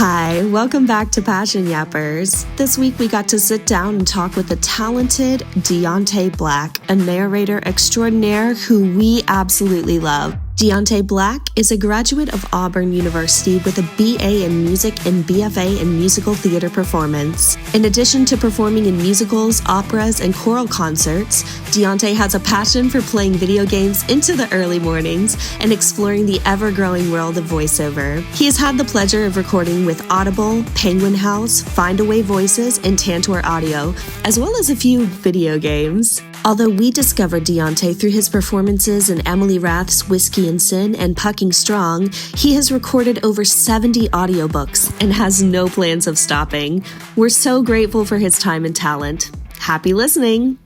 Hi, welcome back to Passion Yappers. This week we got to sit down and talk with the talented Diontae Black, a narrator extraordinaire who we absolutely love. Diontae Black is a graduate of Auburn University with a BA in music and BFA in musical theater performance. In addition to performing in musicals, operas, and choral concerts, Diontae has a passion for playing video games into the early mornings and exploring the ever-growing world of voiceover. He has had the pleasure of recording with Audible, Penguin House, Findaway Voices, and Tantor Audio, as well as a few video games. Although we discovered Diontae through his performances in Emily Rath's Whiskey and Sin and Pucking Strong, he has recorded over 70 audiobooks and has no plans of stopping. We're so grateful for his time and talent. Happy listening!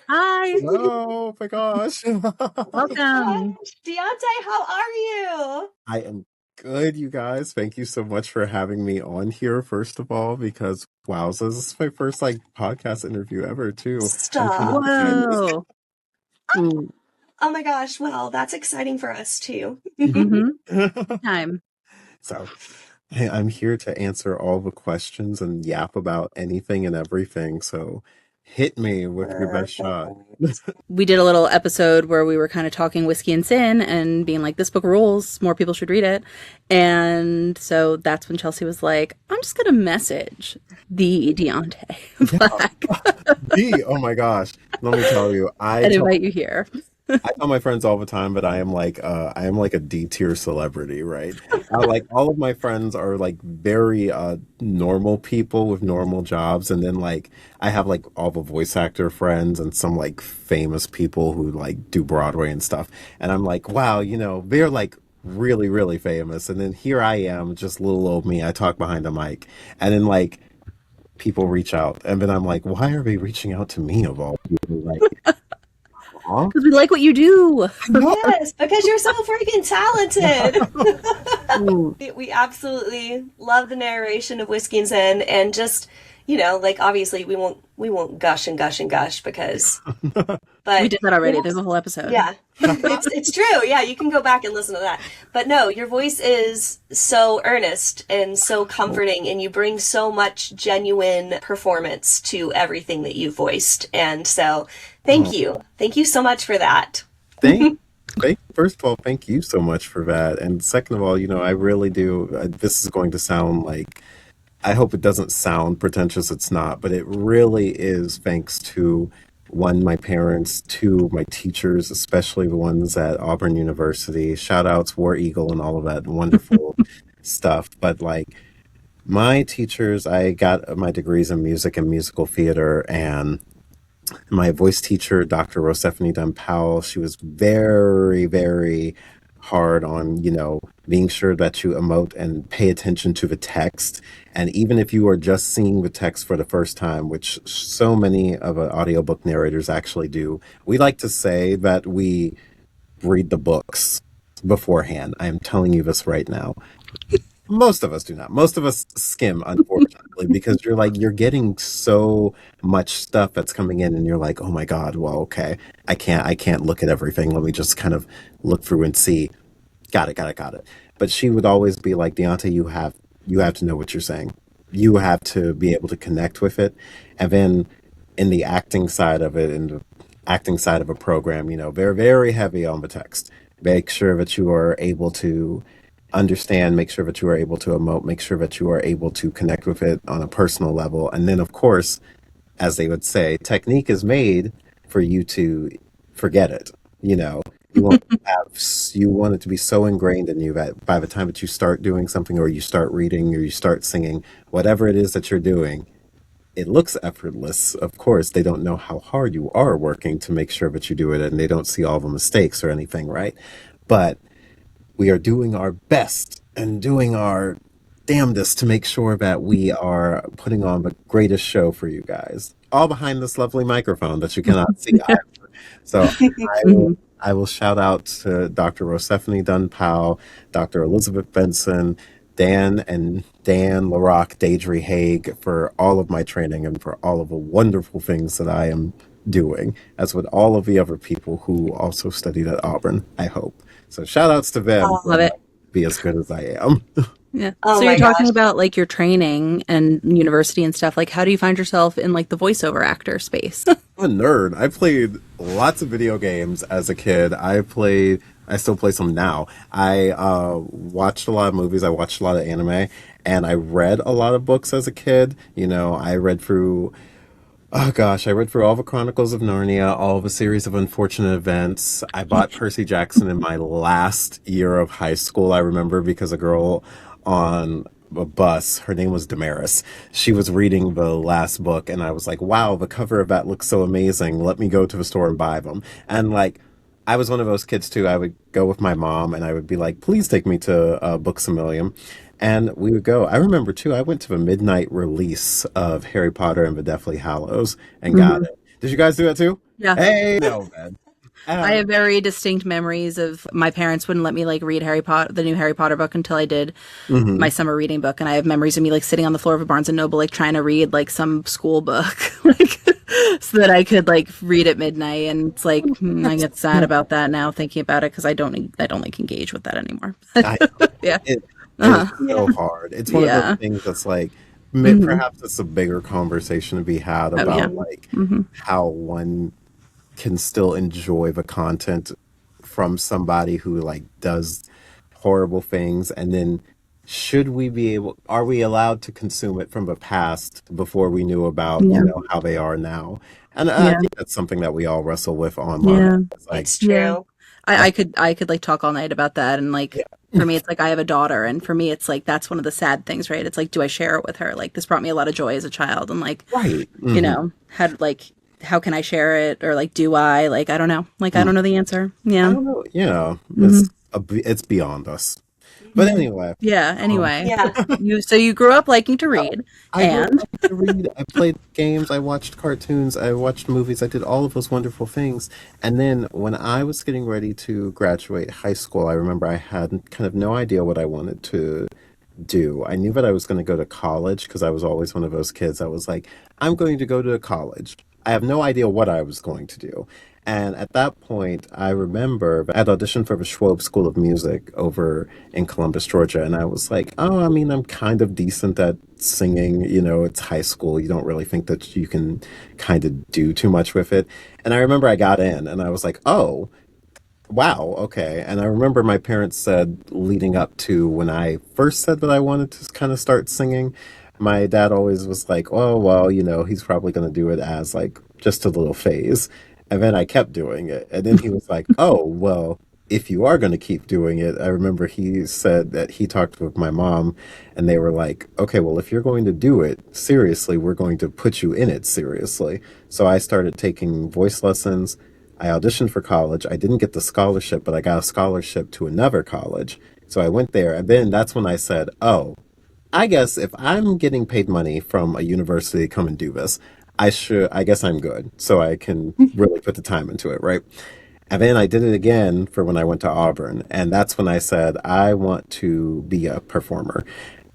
Hi! Oh my gosh! Welcome! Diontae, how are you? I am good, you guys. Thank you so much for having me on here, first of all, because wow, so this is my first podcast interview ever, too. Stop. Whoa! Oh my gosh, well, that's exciting for us too. Time. So, hey, I'm here to answer all the questions and yap about anything and everything, so hit me with your best shot. We did a little episode where we were kind of talking Whiskey and Sin and being like, this book rules, more people should read it. And so that's when Chelsea was like, I'm just going to message the Diontae Black. Oh my gosh. Let me tell you, and invite you here. I tell my friends all the time, but I am like a D-tier celebrity, right? All of my friends are like very normal people with normal jobs, and then I have all the voice actor friends and some famous people who do Broadway and stuff, and I'm like, wow, they're really, really famous, and then here I am, just little old me. I talk behind a mic, and then people reach out, and then I'm like, why are they reaching out to me of all people? Because we like what you do. Yes, because you're so freaking talented. We absolutely love the narration of Whiskey and Sin, and just, obviously we won't gush and gush and gush because, but we did that already. There's a whole episode. Yeah, it's true. Yeah, you can go back and listen to that. But no, your voice is so earnest and so comforting, and you bring so much genuine performance to everything that you voiced. And so, thank you so much for that. First of all, thank you so much for that. And second of all, I really do. This is going to sound I hope it doesn't sound pretentious. It's not, but it really is thanks to one, my parents, two, my teachers, especially the ones at Auburn University. Shout outs, War Eagle, and all of that wonderful stuff. But my teachers, I got my degrees in music and musical theater, and my voice teacher, Dr. Rosephanie Dunn Powell, she was very, very hard on, being sure that you emote and pay attention to the text. And even if you are just seeing the text for the first time, which so many of audiobook narrators actually do, we like to say that we read the books beforehand. I am telling you this right now. Most of us do not. Most of us skim, unfortunately, because you're getting so much stuff that's coming in, and you're like, oh my God, well, okay, I can't look at everything. Let me just kind of look through and see. Got it. But she would always be like, Diontae, you have to know what you're saying. You have to be able to connect with it. And then in the acting side of it, in the acting side of a program, they're very heavy on the text. Make sure that you are able to understand, make sure that you are able to emote, make sure that you are able to connect with it on a personal level. And then, of course, as they would say, technique is made for you to forget it. You want it to be so ingrained in you that by the time that you start doing something, or you start reading, or you start singing, whatever it is that you're doing, it looks effortless. Of course, they don't know how hard you are working to make sure that you do it, and they don't see all the mistakes or anything, right? But we are doing our best and doing our damnedest to make sure that we are putting on the greatest show for you guys, all behind this lovely microphone that you cannot see either. So I will shout out to Dr. Rosephanie Dunn Powell, Dr. Elizabeth Benson, Dan LaRock, Deidre Haig, for all of my training and for all of the wonderful things that I am doing, as with all of the other people who also studied at Auburn, I hope. So shout outs to them. Love it. Be as good as I am. Yeah. Oh So my you're talking gosh. about like your training and university and stuff. Like, how do you find yourself in like the voiceover actor space? I'm a nerd. I played lots of video games as a kid. I still play some now. I watched a lot of movies. I watched a lot of anime, and I read a lot of books as a kid. You know, I read through, oh gosh, I read through all the Chronicles of Narnia, all of a series of unfortunate events. I bought Percy Jackson in my last year of high school, I remember, because a girl on a bus, her name was Damaris. She was reading the last book, and I was like, wow, the cover of that looks so amazing. Let me go to the store and buy them. And like, I was one of those kids too. I would go with my mom and I would be like, please take me to Books a Million. And we would go. I remember too, I went to the midnight release of Harry Potter and the Deathly Hallows and got Mhm. it. Did you guys do that too? Yeah. Hey, no, man. I Um, have very distinct memories of my parents wouldn't let me like read Harry Potter, the new Harry Potter book until I did my mhm. summer reading book. And I have memories of me like sitting on the floor of a Barnes and Noble, like trying to read like some school book, like so that I could like read at midnight. And it's like, I get sad about that now thinking about it because I don't like engage with that anymore. I Yeah. it is Uh-huh. so Yeah. hard. It's one of those Yeah. things that's like, Hmm. perhaps it's a bigger conversation to be had Oh yeah. about like Hmm. how one can still enjoy the content from somebody who like does horrible things, and then are we allowed to consume it from the past before we knew about, Yeah. how they are now? And I Yeah. think that's something that we all wrestle with online. Yeah. It's like, It's Yeah. true. I, I could like talk all night about that and like yeah, for me it's like I have a daughter and for me it's like that's one of the sad things, right? It's like do I share it with her? Like this brought me a lot of joy as a child and like, right. you know, how can I share it or like do I? Like I don't know. Like I don't know the answer. I Yeah. don't know. Hmm. It's beyond us. But Mhm. anyway, Yeah, um, anyway. Yeah. You grew up liking to read I grew and up to read. I played games. I watched cartoons. I watched movies. I did all of those wonderful things. And then when I was getting ready to graduate high school, I remember I had kind of no idea what I wanted to do. I knew that I was going to go to college because I was always one of those kids that was like, I'm going to go to college. I have no idea what I was going to do. And at that point, I remember I had auditioned for the Schwab School of Music over in Columbus, Georgia. And I was like, oh, I mean, I'm kind of decent at singing. It's high school. You don't really think that you can kind of do too much with it. And I remember I got in and I was like, oh, wow, okay. And I remember my parents said leading up to when I first said that I wanted to kind of start singing, my dad always was like, oh, well, he's probably going to do it as like just a little phase. And then I kept doing it. And then he was like, oh, well, if you are going to keep doing it, I remember he said that he talked with my mom and they were like, okay, well, if you're going to do it seriously, we're going to put you in it seriously. So I started taking voice lessons. I auditioned for college. I didn't get the scholarship, but I got a scholarship to another college. So I went there. And then that's when I said, oh, I guess if I'm getting paid money from a university to come and do this, I guess I'm good. So I can really put the time into it, right? And then I did it again for when I went to Auburn. And that's when I said, I want to be a performer.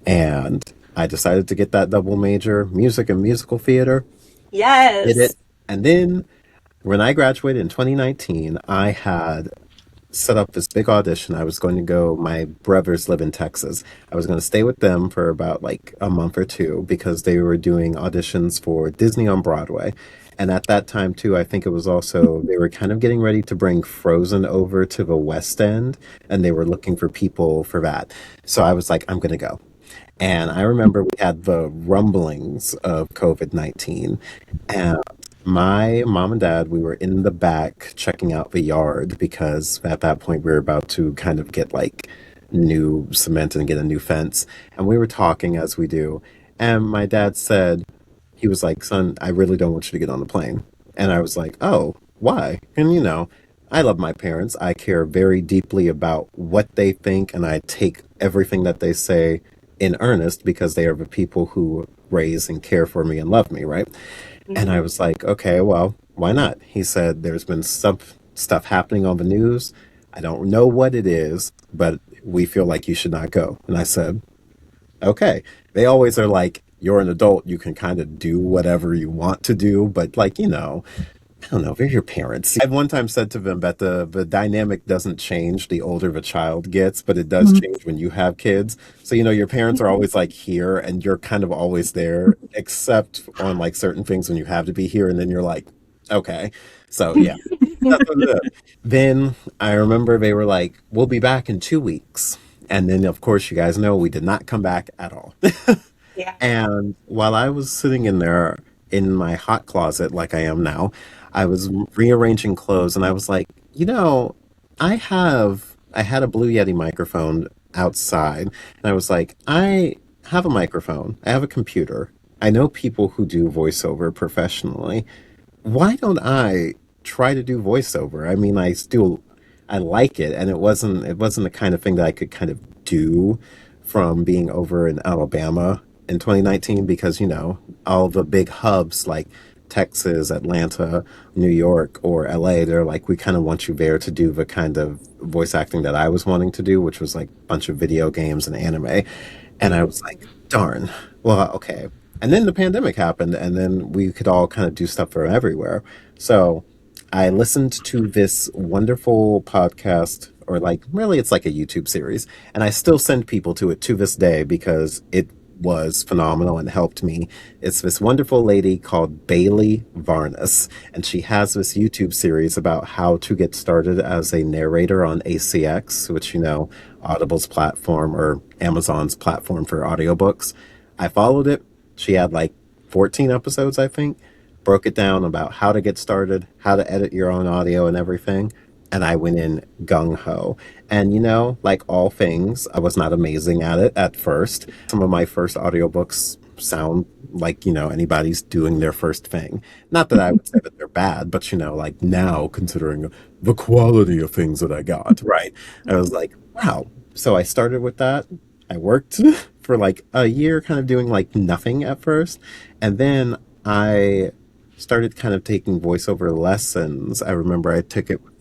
And I decided to get that double major, music and musical theater, did Yes. it. And then when I graduated in 2019, I had set up this big audition. I was going to go, my brothers live in Texas. I was going to stay with them for about like a month or two because they were doing auditions for Disney on Broadway. And at that time, too, I think it was also, they were kind of getting ready to bring Frozen over to the West End and they were looking for people for that. So I was like, I'm going to go. And I remember we had the rumblings of COVID-19. And my mom and dad, we were in the back checking out the yard because at that point we were about to kind of get like new cement and get a new fence. And we were talking as we do. And my dad said, he was like, son, I really don't want you to get on the plane. And I was like, oh, why? And I love my parents. I care very deeply about what they think, and I take everything that they say in earnest because they are the people who raise and care for me and love me, right? And I Mhm. was like, okay, well, why not? He said, there's been some stuff happening on the news. I don't know what it is, but we feel like you should not go. And I said, okay. They always are like, you're an adult, you can kind of do whatever you want to do, but like, I don't know, they're your parents. I've one time said to them that the dynamic doesn't change the older the child gets, but it does change when you have kids. So, your parents are always like here and you're kind of always there, except on like certain things when you have to be here. And then you're like, okay. So, yeah, that's what it is. Then I remember they were like, we'll be back in 2 weeks. And then, of course, you guys know we did not come back at all. Yeah. And while I was sitting in there in my hot closet, like I am now, I was rearranging clothes and I was like, I had a Blue Yeti microphone outside. And I was like, I have a microphone, I have a computer. I know people who do voiceover professionally. Why don't I try to do voiceover? I mean, I like it, and it wasn't the kind of thing that I could kind of do from being over in Alabama in 2019 because all the big hubs like Texas, Atlanta, New York, or LA, they're like, we kind of want you there to do the kind of voice acting that I was wanting to do, which was like a bunch of video games and anime. And I was like, darn, well, okay. And then the pandemic happened, and then we could all kind of do stuff from everywhere. So I listened to this wonderful podcast, or like, really, it's like a YouTube series. And I still send people to it to this day because it was phenomenal and helped me. It's this wonderful lady called Bailey Varnus, and she has this YouTube series about how to get started as a narrator on ACX, which, Audible's platform or Amazon's platform for audiobooks. I followed it. She had like 14 episodes, I think, broke it down about how to get started, how to edit your own audio and everything. And I went in gung ho. And like all things, I was not amazing at it at first. Some of my first audiobooks sound like, anybody's doing their first thing. Not that I would say that they're bad, but, like now, considering the quality of things that I got, right? I was like, wow. So I started with that. I worked for like a year, kind of doing like nothing at first. And then I started kind of taking voiceover lessons. I remember I took it with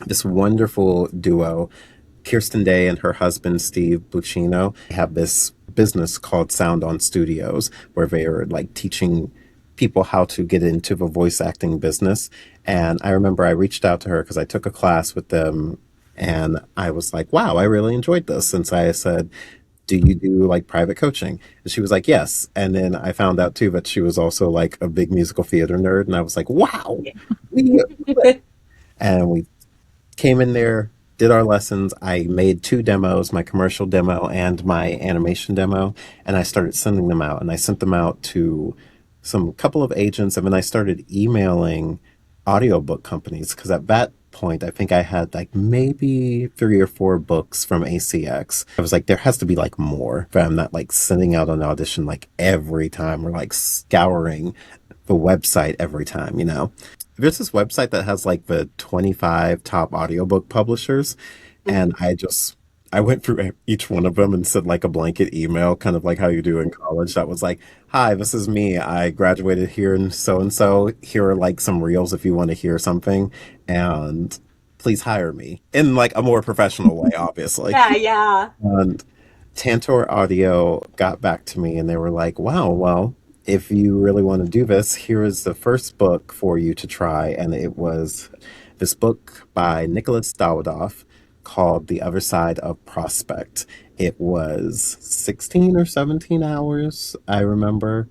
this wonderful duo, Kirsten Day and her husband Steve Buccino. They have this business called Sound On Studios where they are like teaching people how to get into the voice acting business. And I remember I reached out to her because I took a class with them and I was like, wow, I really enjoyed this. And so I said, do you do like private coaching? And she was like, yes. And then I found out too that she was also like a big musical theater nerd. And I was like, wow. We, and we came in there, did our lessons. I made two demos, my commercial demo and my animation demo. And I started sending them out. And I sent them out to some couple of agents. And then I started emailing audiobook companies because at that point, I think I had like maybe 3 or 4 books from ACX. I was like, there has to be like more, but I'm not like sending out an audition like every time or like scouring the website every time. There's this website that has like the 25 top audiobook publishers, and I went through each one of them and sent like a blanket email, kind of like how you do in college. That was like, hi, this is me. I graduated here and so. Here are like some reels if you want to hear something. And please hire me in like a more professional way, obviously. Yeah, yeah. And Tantor Audio got back to me and they were like, wow, well, if you really want to do this, here is the first book for you to try. And it was this book by Nicholas Dawidoff called The Other Side of Prospect. It was 16 or 17 hours, I remember.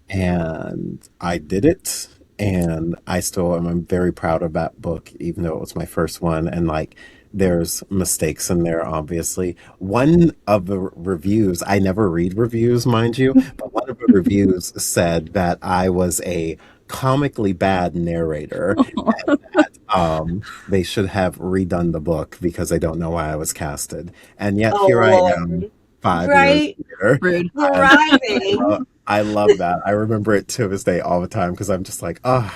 And I did it. And I'm very proud of that book, even though it was my first one. And like, there's mistakes in there, obviously. One of the reviews, I never read reviews, mind you, but one of the reviews said that I was a comically bad narrator and that they should have redone the book because they don't know why I was casted. And yet Oh, here I am Lord. 5 years Right? later. Rude. And Thriving. I love that. I remember it to this day all the time because I'm just like, oh,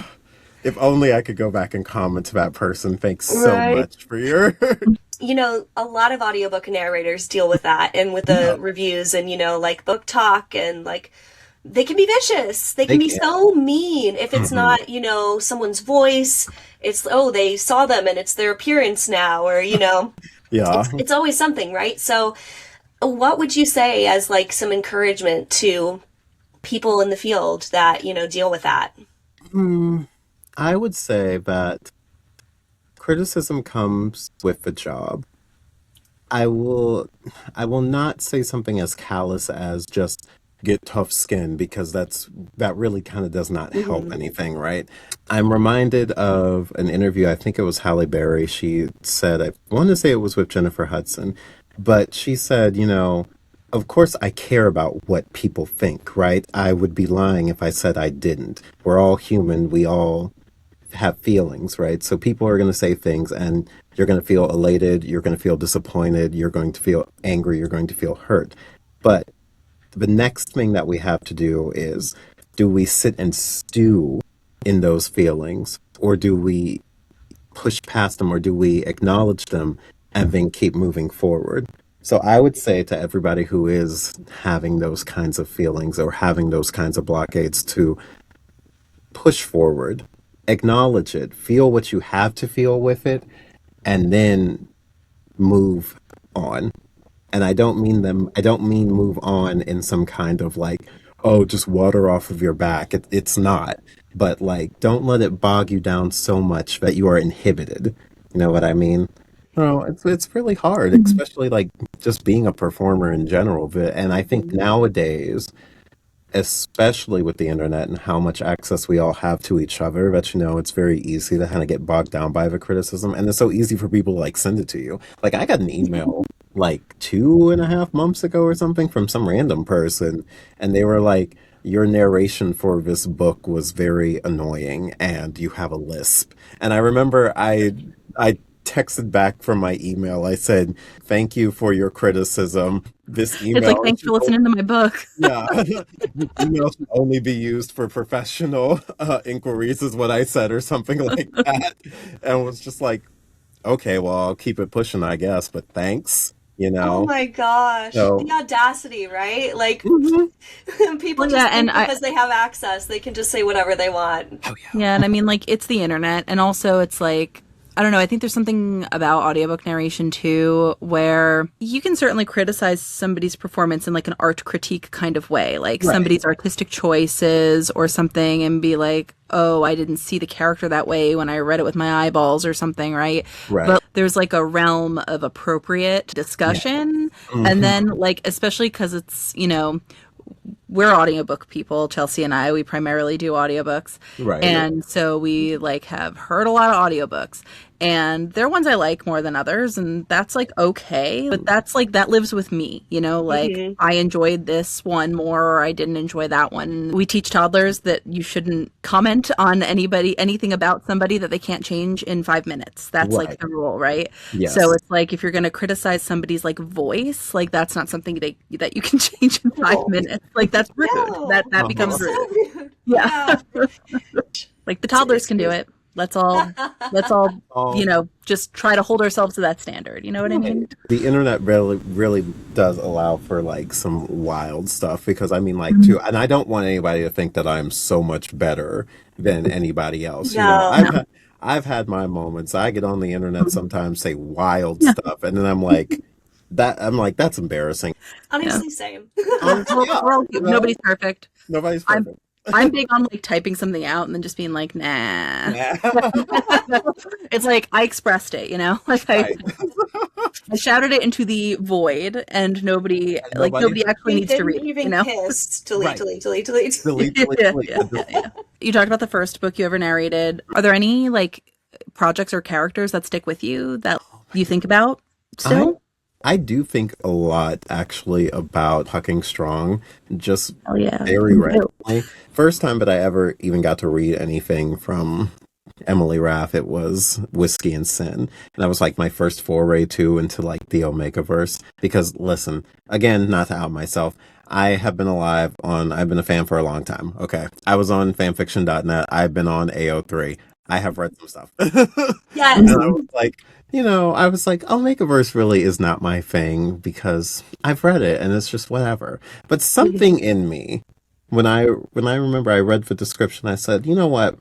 if only I could go back and comment to that person. Thanks so Right. much for your. A lot of audiobook narrators deal with that and with Yeah, the reviews and, like book talk and like they can be vicious. They they can be can. so mean if it's Hmm. not, someone's voice. It's, oh, they saw them and it's their appearance now, or, Yeah. it's always something, right? So what would you say as like some encouragement to people in the field that, deal with that? I would say that criticism comes with the job. I will I will not say something as callous as just get tough skin because that really kind of does not help Hmm. anything, right? I'm reminded of an interview, I think it was Halle Berry. She said, I want to say it was with Jennifer Hudson, but she said, of course I care about what people think, right? I would be lying if I said I didn't. We're all human. We all have feelings, right? So people are going to say things and you're going to feel elated, you're going to feel disappointed, you're going to feel angry, you're going to feel hurt. But the next thing that we have to do is, do we sit and stew in those feelings, or do we push past them, or do we acknowledge them and then keep moving forward? So I would say to everybody who is having those kinds of feelings or having those kinds of blockades to push forward, acknowledge it, feel what you have to feel with it, and then move on. And I don't mean move on in some kind of like, oh, just water off of your back. It's not. But like, don't let it bog you down so much that you are inhibited. You know what I mean? No, it's really hard, Mhm. especially like just being a performer in general. And I think nowadays, especially with the internet and how much access we all have to each other, that it's very easy to kind of get bogged down by the criticism, and it's so easy for people to like send it to you. Like I got an email like 2.5 months ago or something from some random person, and they were like, your narration for this book was very annoying and you have a lisp. And I remember I texted back from my email. I said, thank you for your criticism. This It's like, email thanks for listening to my book. yeah, email should only be used for professional inquiries, is what I said, or something like that. And was just like, okay, well, I'll keep it pushing, I guess, but thanks, you Oh know? my gosh, the So, audacity, right? Like mhm. people Well, yeah, just and think because they have access, they can just say whatever they want. and I mean, like, it's the internet, and also it's like, I don't know, I think there's something about audiobook narration too, where you can certainly criticize somebody's performance in like an art critique kind of way, like Right, somebody's artistic choices or something, and be like, oh, I didn't see the character that way when I read it with my eyeballs or something, right? right. But there's like a realm of appropriate Yeah. discussion. And Hmm. then, like, especially because it's, we're audiobook people, Chelsea and I, we primarily do audiobooks. Right. And so we like have heard a lot of audiobooks. And there are ones I like more than others, and that's like okay, but that's like that lives with me, like Hmm. I enjoyed this one more or I didn't enjoy that one. We teach toddlers that you shouldn't comment on anything about somebody that they can't change in 5 minutes. That's like Right. the rule, right? So Yes. it's like if you're going to criticize somebody's like voice, like that's not something that you can change in five No, minutes. Like that's rude. That Uh-huh. becomes so rude. rude. Yeah. Yeah, Like the toddlers it's can do crazy. it. Let's all, Um, just try to hold ourselves to that standard. You know what I mean? Right. The internet really does allow for like some wild stuff because I mean like too, and I don't want anybody to think that I'm so much better than anybody else. No. No. I've had my moments. I get on the internet sometimes, say wild Yeah. stuff, and then I'm like that's embarrassing. Yeah. Honestly, same. Honestly, We're, yeah, we're all, nobody's perfect. nobody's I'm perfect. I'm big on like typing something out and then just being like, nah. Nah. It's like I expressed it, like I, Right. I shouted it into the void and nobody And like nobody nobody took actually We needs to didn't read even it. kiss. Delete, right. delete, delete, delete. Delete, delete, Yeah, delete. yeah, yeah, yeah. You talked about the first book you ever narrated. Are there any like projects or characters that stick with you that you think about I still? I do think a lot actually about Hucking Strong, just Oh yeah. very randomly. First time that I ever even got to read anything from Emily Rath, it was Whiskey and Sin. And that was like my first foray too into like the Omega verse. Because listen, again, not to out myself, I've been a fan for a long time. Okay. I was on fanfiction.net. I've been on AO3. I have read some stuff. And Yes. I Mhm. was like, I was like, Omegaverse really is not my thing because I've read it and it's just whatever. But Mhm. something in me, when I remember I read the description, I said, you know what?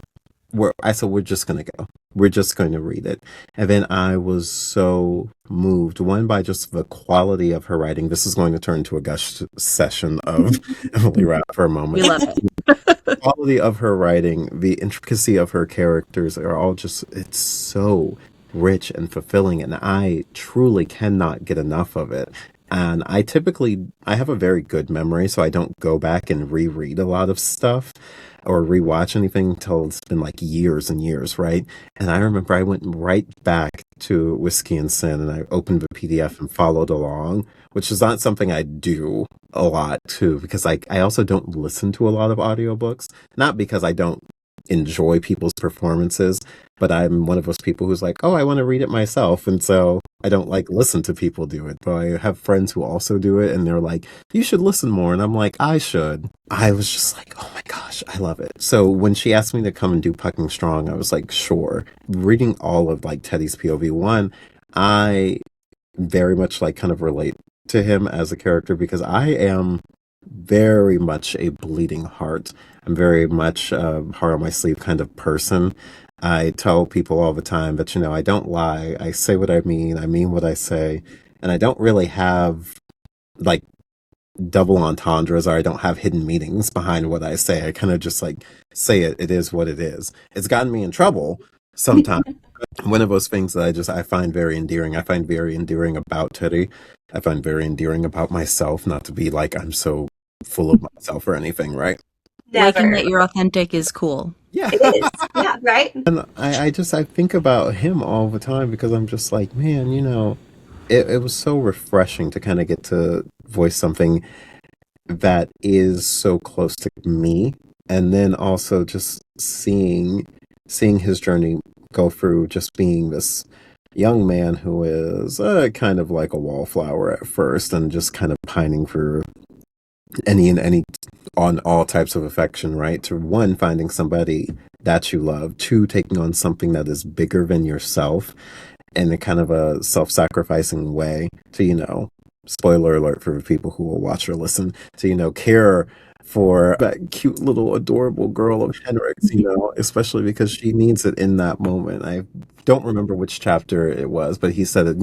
I said, we're just going to go. We're just going to read it. And then I was so moved, one, by just the quality of her writing. This is going to turn into a gush session of Emily Rath for a moment. We love it. The quality of her writing, the intricacy of her characters are all just, it's so rich and fulfilling. And I truly cannot get enough of it. And I have a very good memory, so I don't go back and reread a lot of stuff or rewatch anything until it's been like years and years, right? And I remember I went right back to Whiskey and Sin and I opened the PDF and followed along, which is not something I do a lot too, because I also don't listen to a lot of audiobooks, not because I don't enjoy people's performances, but I'm one of those people who's like, oh, I want to read it myself. And so I don't like listen to people do it, but I have friends who also do it and they're like, you should listen more. And I'm like, I should. I was just like, oh my gosh, I love it. So when she asked me to come and do Pucking Strong, I was like, sure. Reading all of like Teddy's POV, one, I very much like kind of relate to him as a character because I am very much a bleeding heart. I'm very much a heart on my sleeve kind of person. I tell people all the time that, I don't lie. I say what I mean what I say. And I don't really have like double entendres or I don't have hidden meanings behind what I say. I kind of just like say it. It is what it is. It's gotten me in trouble sometimes. One of those things that I find very endearing. I find very endearing about Teddy. I find very endearing about myself, not to be like I'm so full of myself or anything, right? Liking Never. that you're authentic is cool. Yeah. It is. Yeah, right? And I think about him all the time because I'm just like, man, it was so refreshing to kind of get to voice something that is so close to me. And then also just seeing his journey go through just being this young man who is kind of like a wallflower at first and just kind of pining for any on all types of affection, right? To one, finding somebody that you love, two, taking on something that is bigger than yourself in a kind of a self-sacrificing way to, spoiler alert for people who will watch or listen, to, care for that cute little adorable girl of Henrik's, especially because she needs it in that moment. I don't remember which chapter it was, but he said it,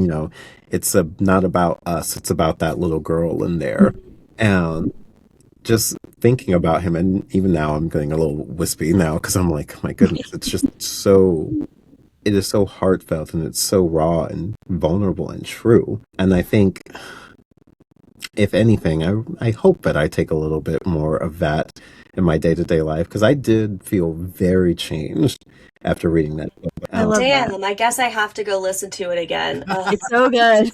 it's not about us, it's about that little girl in there. And just thinking about him, and even now I'm getting a little wispy now because I'm like, my goodness, it is so heartfelt and it's so raw and vulnerable and true. And I think, if anything, I hope that I take a little bit more of that in my day-to-day life because I did feel very changed after reading that book. I love that. Damn, I guess I have to go listen to it again. It's so good.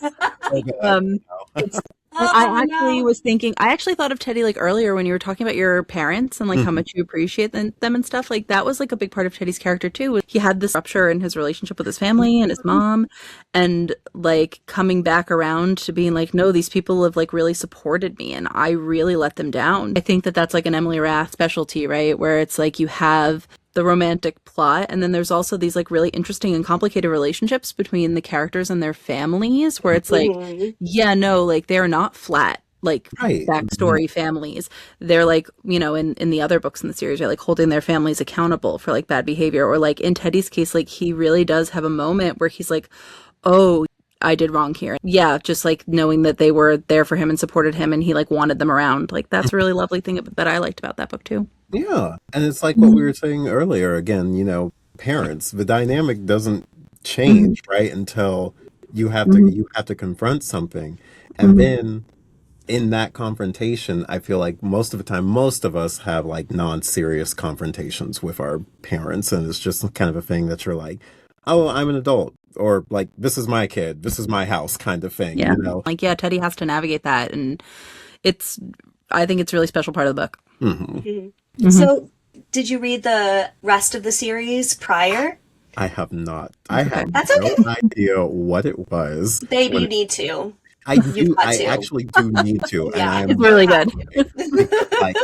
Oh, I actually no. was thinking, I actually thought of Teddy like earlier when you were talking about your parents and like how much you appreciate them and stuff. Like that was like a big part of Teddy's character too. He had this rupture in his relationship with his family and his mom and like coming back around to being like, no, these people have like really supported me and I really let them down. I think that that's like an Emily Rath specialty, right? Where it's like you have the romantic plot and then there's also these like really interesting and complicated relationships between the characters and their families where it's like yeah, no, like they're not flat like Right. backstory families. They're like, in the other books in the series, they're like holding their families accountable for like bad behavior, or like in Teddy's case, like he really does have a moment where he's like, oh, I did wrong here. Yeah, just like knowing that they were there for him and supported him and he like wanted them around. Like that's a really lovely thing that I liked about that book too. Yeah. And it's like what we were saying earlier again, parents, the dynamic doesn't change, right? Until you have to confront something. And then in that confrontation, I feel like most of the time, most of us have like non-serious confrontations with our parents. And it's just kind of a thing that you're like, oh, I'm an adult. Or like, this is my kid, this is my house kind of thing. Yeah. Like, yeah, Teddy has to navigate that. And I think it's a really special part of the book. So, did you read the rest of the series prior? I have not. I have That's okay. no idea what it was. Babe, when you need to. I You've do. got I to. actually do need to. Yeah. And It's really good. like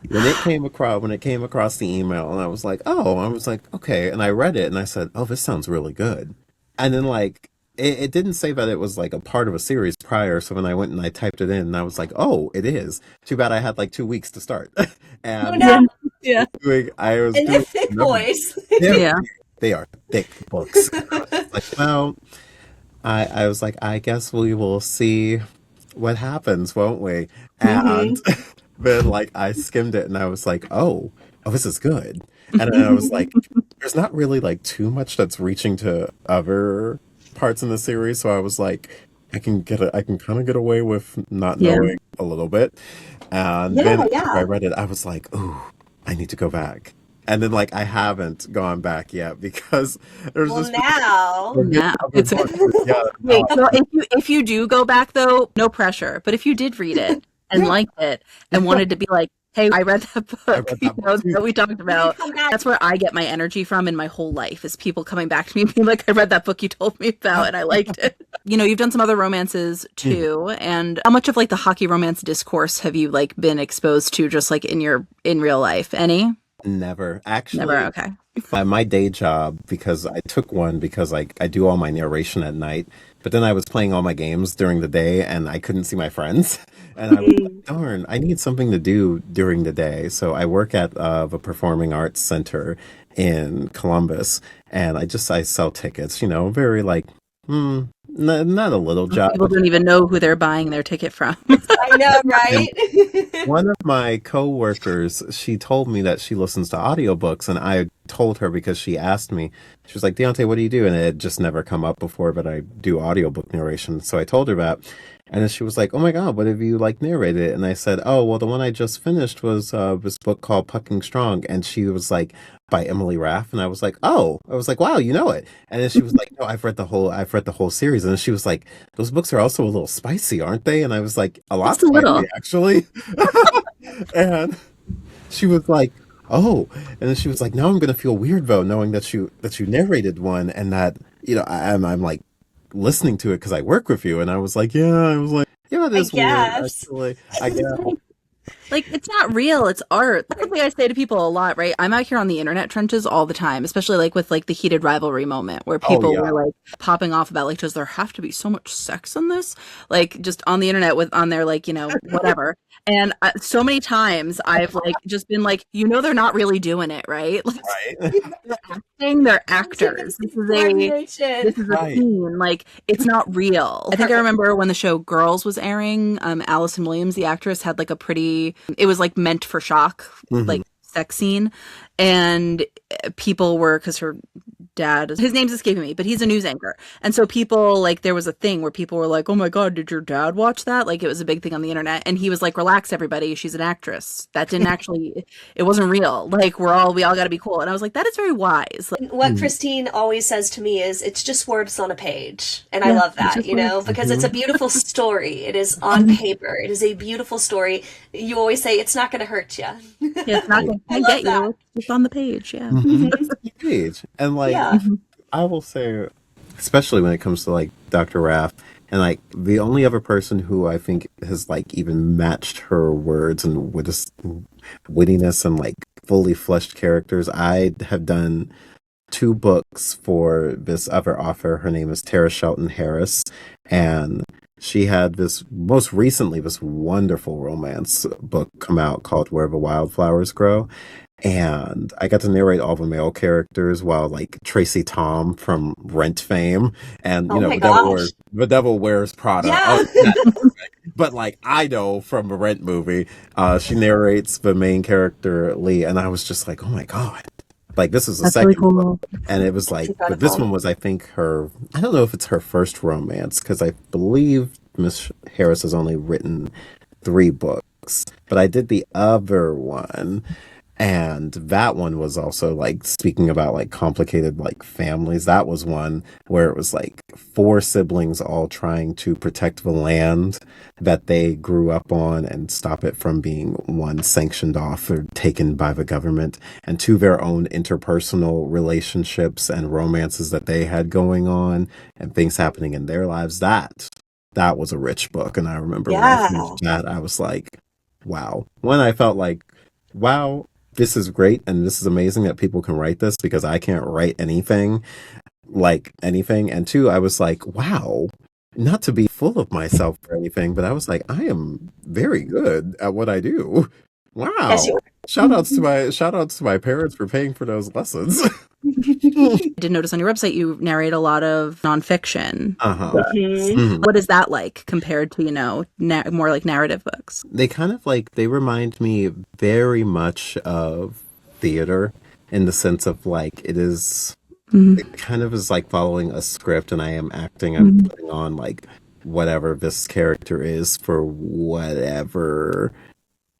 when it came across the email, and I was like, okay. And I read it, and I said, oh, this sounds really good. And then like it didn't say that it was like a part of a series prior. So when I went and I typed it in, and I was like, oh, it is. Too bad I had like 2 weeks to start. Oh, And no. Yeah. I was And they're doing thick numbers. boys. Yeah. They are thick books. Like, well, I was like, I guess we will see what happens, won't we? And then like I skimmed it and I was like, oh, this is good. And then I was like, there's not really like too much that's reaching to other parts in the series, so I was like, I can kind of get away with not Yeah. knowing a little bit. And Yeah, then after I yeah. read it, I was like, ooh, I need to go back. And then like I haven't gone back yet because there's Well, just now. Now other it's books. Yeah, wait. So if you do go back though, no pressure. But if you did read it and yeah, liked it and wanted to be like, hey, I read that I book, read you that book know, too. that we talked about. Come back. That's where I get my energy from in my whole life is people coming back to me and being like, I read that book you told me about and I liked it. You know, you've done some other romances too. And how much of like the hockey romance discourse have you like been exposed to just like in real life? Any? Never. Never. Actually, Okay. my day job, because I took one because I do all my narration at night, but then I was playing all my games during the day and I couldn't see my friends. And I was like, darn, I need something to do during the day. So I work at the Performing Arts Center in Columbus and I sell tickets, you know, very like, not a little job, People but don't even know who they're buying their ticket from. I know, and right? one of my coworkers, she told me that she listens to audiobooks, and I told her because she asked me. She was like, Deontay, what do you do? And it had just never come up before, but I do audiobook narration. So I told her that. And then she was like, oh my God, what have you like narrated it? And I said, oh, well, the one I just finished was this book called Pucking Strong. And she was like, by Emily Rath. And I was like, oh, I was like, wow, you know it. And then she was like, no, I've read the whole series. And she was like, those books are also a little spicy, aren't they? And I was like, a lot Just a little. spicy, actually. And she was like, oh, and then she was like, now I'm gonna feel weird though, knowing that you narrated one and that I'm like listening to it because I work with you. And I was like, yeah, it I is weird guess. actually. I guess. Like, it's not real, it's art. That's something I say to people a lot, right? I'm out here on the internet trenches all the time, especially like with like the heated rivalry moment where Oh people yeah. were like popping off about like, does there have to be so much sex in this? Like, just on the internet with on their like, you know, whatever. And so many times I've like just been like, you know, they're not really doing it, right? Like, Right. they're acting, they're actors. This is a Right. scene. Like, it's not real. I think I remember when the show Girls was airing, Allison Williams, the actress, had like a pretty, it was like meant for shock, like sex scene. And people were, because her dad, his name's escaping me, but he's a news anchor. And so people, like, there was a thing where people were like, oh my God, did your dad watch that? Like, it was a big thing on the internet. And he was like, relax, everybody. She's an actress. That didn't actually, it wasn't real. Like, we all got to be cool. And I was like, that is very wise. Like, What Christine always says to me is, it's just words on a page. And I Yeah, love it's that, just you know, words. because it's a beautiful story. It is on paper. It is a beautiful story. You always say, it's not going to hurt you. yeah, it's not going I to love get that. you. It's on the page. Yeah. Page. And like Yeah. I will say, especially when it comes to like Dr. Raff, and like the only other person who I think has like even matched her words and wittiness and like fully fleshed characters, I have done two books for this other author. Her name is Tara Shelton Harris, and she had this most recently this wonderful romance book come out called Where the Wildflowers Grow. And I got to narrate all the male characters while like Tracy Tom from Rent fame and Oh my the Devil Wears Prada. Yeah. Oh, that's perfect. But like I know from the Rent movie, she narrates the main character Lee, and I was just like, oh my God. Like this is the That's really second book, cool. and it was like, but this incredible. one was, I think, I don't know if it's her first romance because I believe Miss Harris has only written 3 books, but I did the other one, and that one was also like speaking about like complicated like families. That was one where it was like 4 siblings all trying to protect the land that they grew up on and stop it from being, one, sanctioned off or taken by the government, and two, their own interpersonal relationships and romances that they had going on and things happening in their lives. That was a rich book. And I remember when I Yeah. finished that, I was like, wow. One, I felt like, wow, this is great and this is amazing that people can write this because I can't write anything like anything. And two, I was like, wow, not to be full of myself or anything, but I was like, I am very good at what I do. Yes, Wow. shout outs to my parents for paying for those lessons. I did notice on your website you narrate a lot of nonfiction. Uh-huh. Mhm. What is that like compared to, more like narrative books? They kind of they remind me very much of theater in the sense of it kind of is like following a script and I am acting, I'm putting on whatever this character is for whatever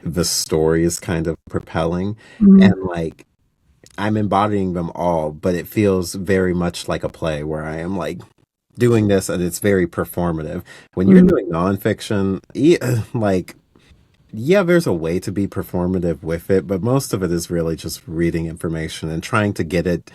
the story is kind of propelling. And I'm embodying them all, but it feels very much like a play where I am doing this and it's very performative. When you're doing nonfiction, yeah, there's a way to be performative with it, but most of it is really just reading information and trying to get it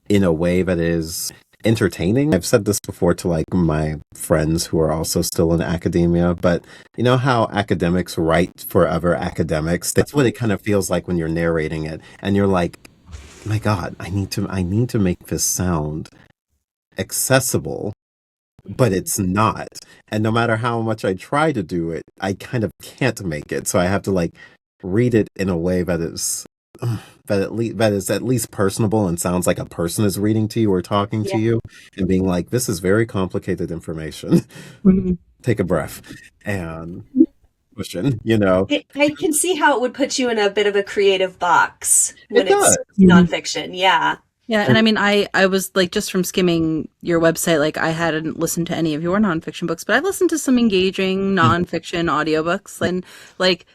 in a way that is entertaining. I've said this before to my friends who are also still in academia, but you know how academics write for other academics? That's what it kind of feels like when you're narrating it and you're like, my God, I need to make this sound accessible, but it's not. And no matter how much I try to do it, I kind of can't make it. So I have to read it in a way that is that is at least personable and sounds like a person is reading to you or talking to Yeah. you and being like, this is very complicated information. Take a breath and question, I can see how it would put you in a bit of a creative box when It it's does. nonfiction. Yeah. Yeah, and I mean, I was just from skimming your website, I hadn't listened to any of your nonfiction books, but I've listened to some engaging nonfiction audiobooks, and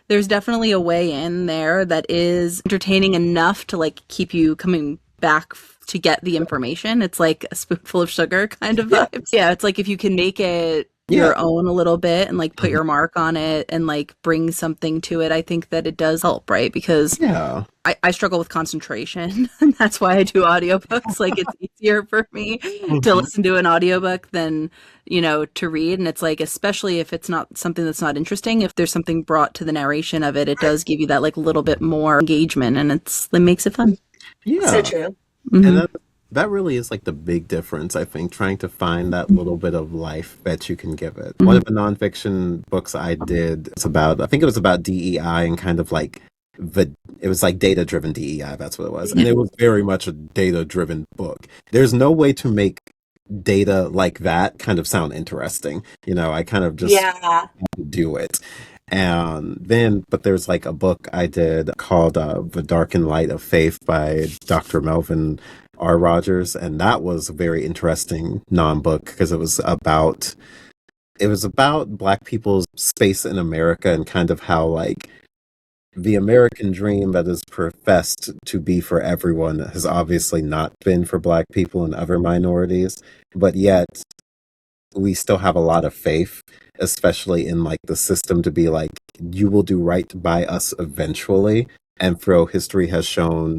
there's definitely a way in there that is entertaining enough to keep you coming back to get the information. It's like a spoonful of sugar kind of vibes. Yeah, it's if you can make it your own a little bit and put your mark on it and bring something to it, I think that it does help, right? Because I struggle with concentration and that's why I do audiobooks. It's easier for me to listen to an audiobook than, to read. And it's especially if it's not something that's not interesting, if there's something brought to the narration of it, it does give you that little bit more engagement and it makes it fun. Yeah. So true. And that really is the big difference, I think, trying to find that little bit of life that you can give it. One of the nonfiction books I did, I think it was about DEI and kind of it was data-driven DEI, that's what it was. And it was very much a data-driven book. There's no way to make data like that kind of sound interesting. I kind of just do it. And then, but there's a book I did called The Dark and Light of Faith by Dr. Melvin R. Rogers, and that was a very interesting non-book because it was about Black people's space in America and kind of how the American dream that is professed to be for everyone has obviously not been for Black people and other minorities, but yet we still have a lot of faith, especially in the system to be you will do right by us eventually, and though history has shown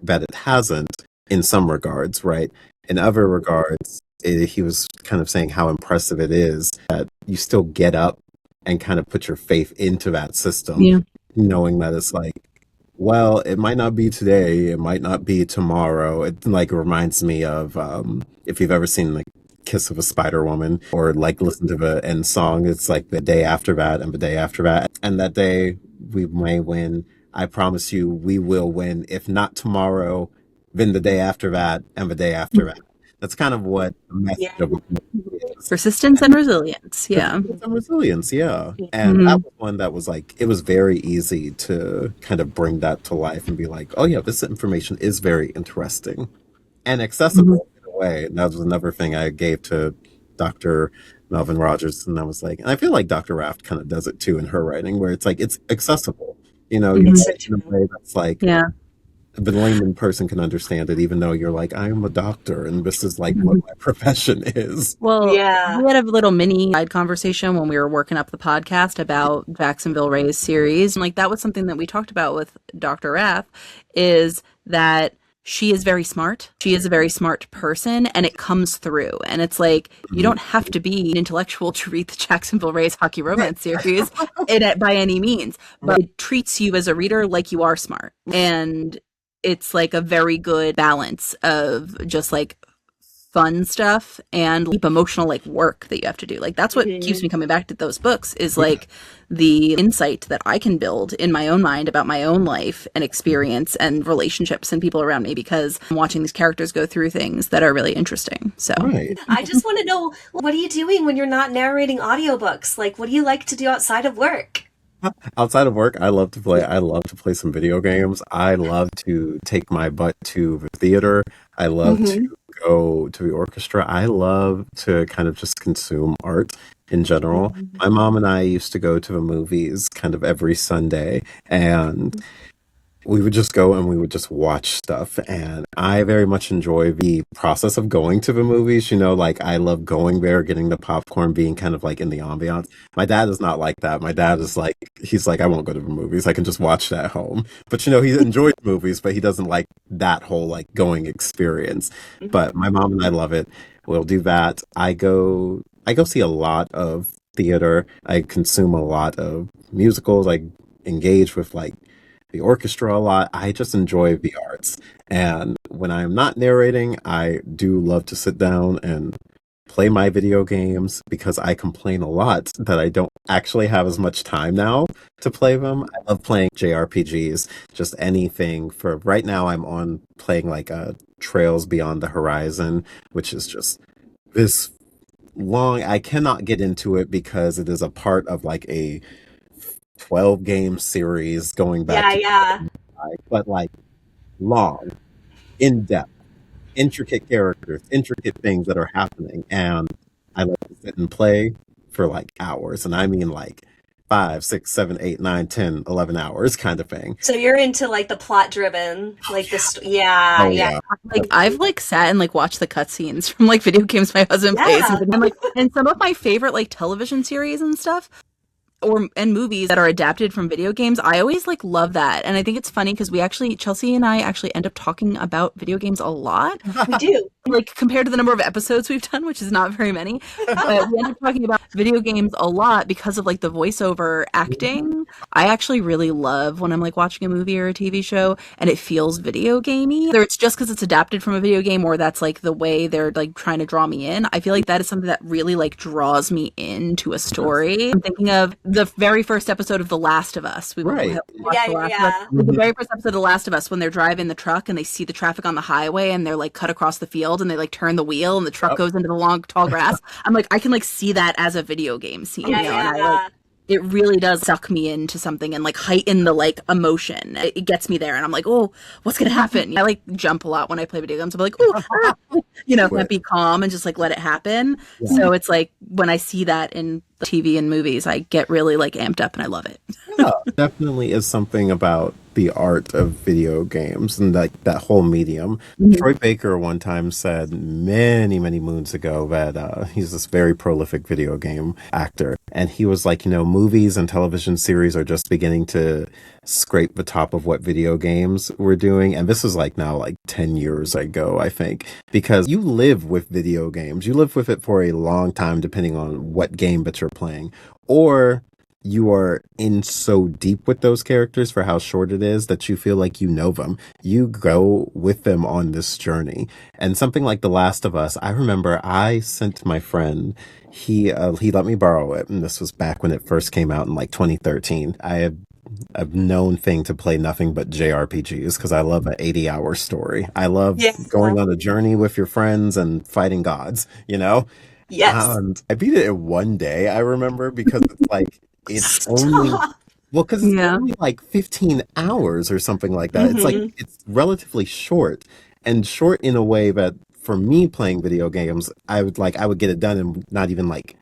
that it hasn't in some regards, right? In other regards, he was kind of saying how impressive it is that you still get up and kind of put your faith into that system, knowing that it's well, it might not be today, it might not be tomorrow. It reminds me of if you've ever seen Kiss of a Spider Woman or listen to the end song, it's the day after that and the day after that. And that day we may win. I promise you we will win. If not tomorrow, then the day after that and the day after that. That's kind of what the message of it is. Persistence and resilience. Yeah. Persistence and resilience, yeah. And that was one that was it was very easy to kind of bring that to life and be oh yeah, this information is very interesting and accessible in a way. And that was another thing I gave to Dr. Melvin Rogers. And I was and I feel Dr. Raft kind of does it too in her writing, where it's it's accessible. You write in a way that's the layman person can understand it, even though you're I am a doctor and this is what my profession is. Well, we had a little mini side conversation when we were working up the podcast about Jacksonville Ray's series. And that was something that we talked about with Dr. Rath, is that she is very smart. She is a very smart person, and it comes through. And it's you don't have to be an intellectual to read the Jacksonville Rays hockey romance series by any means, but it treats you as a reader like you are smart. And it's a very good balance of just fun stuff and deep emotional like work that you have to do. Like that's what keeps me coming back to those books is like the insight that I can build in my own mind about my own life and experience and relationships and people around me because I'm watching these characters go through things that are really interesting. So I just want to know, what are you doing when you're not narrating audiobooks? Like, what do you like to do outside of work? Outside of work, I love to play. I love to play some video games. I love to take my butt to the theater. I love to go to the orchestra. I love to kind of just consume art in general. My mom and I used to go to the movies kind of every Sunday, and we would just go and we would just watch stuff. And I very much enjoy the process of going to the movies. Like I love going there, getting the popcorn, being kind of like in the ambiance. My dad is not like that. My dad is like, he's like, I won't go to the movies. I can just watch that at home. But he enjoys movies, but he doesn't like that whole like going experience. But my mom and I love it. We'll do that. I go see a lot of theater. I consume a lot of musicals. I engage with like the orchestra a lot. I just enjoy the arts. And when I'm not narrating, I do love to sit down and play my video games because I complain a lot that I don't actually have as much time now to play them. I love playing JRPGs, just anything. For right now, I'm on playing like Trails Beyond the Horizon, which is just this long. I cannot get into it because it is a part of like a 12 game series going back to but like long, in depth, intricate characters, intricate things that are happening, and I like to sit and play for like hours, and I mean like 5, 6, 7, 8, 9, 10, 11 hours kind of thing. So you're into like the plot driven, like this. Oh yeah. like I've like sat and like watched the cutscenes from like video games my husband plays and some of my favorite like television series and stuff and movies that are adapted from video games. I always like love that. And I think it's funny because Chelsea and I actually end up talking about video games a lot. We do. Like compared to the number of episodes we've done, which is not very many. But we end up talking about video games a lot because of like the voiceover acting. I actually really love when I'm like watching a movie or a TV show and it feels video gamey. Whether it's just because it's adapted from a video game or that's like the way they're like trying to draw me in. I feel like that is something that really like draws me into a story. I'm thinking of the very first episode of The Last of Us. We Yeah. The very first episode of The Last of Us when they're driving the truck and they see the traffic on the highway and they're like cut across the field and they like turn the wheel and the truck goes into the long tall grass. I'm like, I can like see that as a video game scene. And it really does suck me into something and like heighten the like emotion. It gets me there and I'm like, oh, what's gonna happen? I like jump a lot when I play video games. I'm like, oh, can't be calm and just like let it happen. Yeah. So it's like when I see that in TV and movies, I get really like amped up and I love it. Yeah, definitely is something about the art of video games and like that whole medium. Troy Baker one time said many, many moons ago that he's this very prolific video game actor. And he was like, movies and television series are just beginning to scrape the top of what video games were doing. And this was like now like 10 years ago, I think, because you live with video games. You live with it for a long time, depending on what game that you're playing. Or you are in so deep with those characters for how short it is that you feel like you know them. You go with them on this journey. And something like The Last of Us, I remember I sent my friend, he let me borrow it. And this was back when it first came out in like 2013. I have a known thing to play nothing but JRPGs because I love an 80-hour story. I love going on a journey with your friends and fighting gods, Yes. And I beat it in one day, I remember, because it's like, it's only because it's only like 15 hours or something like that. It's like it's relatively short and short in a way that for me playing video games, I would get it done and not even like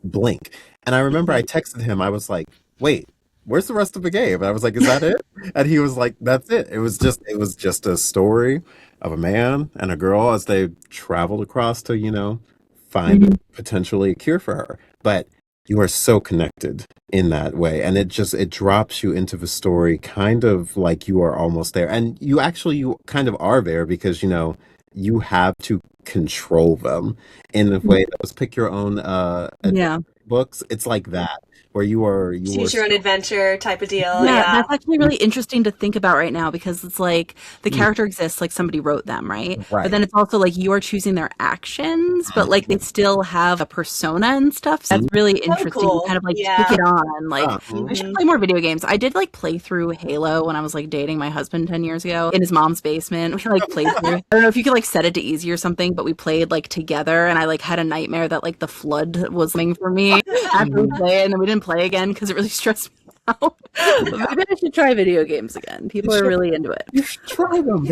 blink. And I remember I texted him, I was like, wait, where's the rest of the game? And I was like, is that it? And he was like, that's it. It was just a story of a man and a girl as they traveled across to, find potentially a cure for her. But you are so connected in that way. And it drops you into the story kind of like you are almost there. And you kind of are there because, you have to control them in a way that was pick your own books. It's like that, where you are Choose your own adventure type of deal. Yeah, Yeah. that's actually really interesting to think about right now because it's like the character exists like somebody wrote them, right? But right. then it's also like you are choosing their actions, but like they still have a persona and stuff. So that's really So interesting. You kind cool. of like take Yeah. it on. Like I should Hmm. play more video games. I did like play through Halo when I was like dating my husband 10 years ago in his mom's basement. We like played through. I don't know if you could like set it to easy or something, but we played like together and I like had a nightmare that like the flood was coming for me after we play it and then we didn't play again because it really stressed me out. But maybe I should try video games again. People are really into it. You should try them.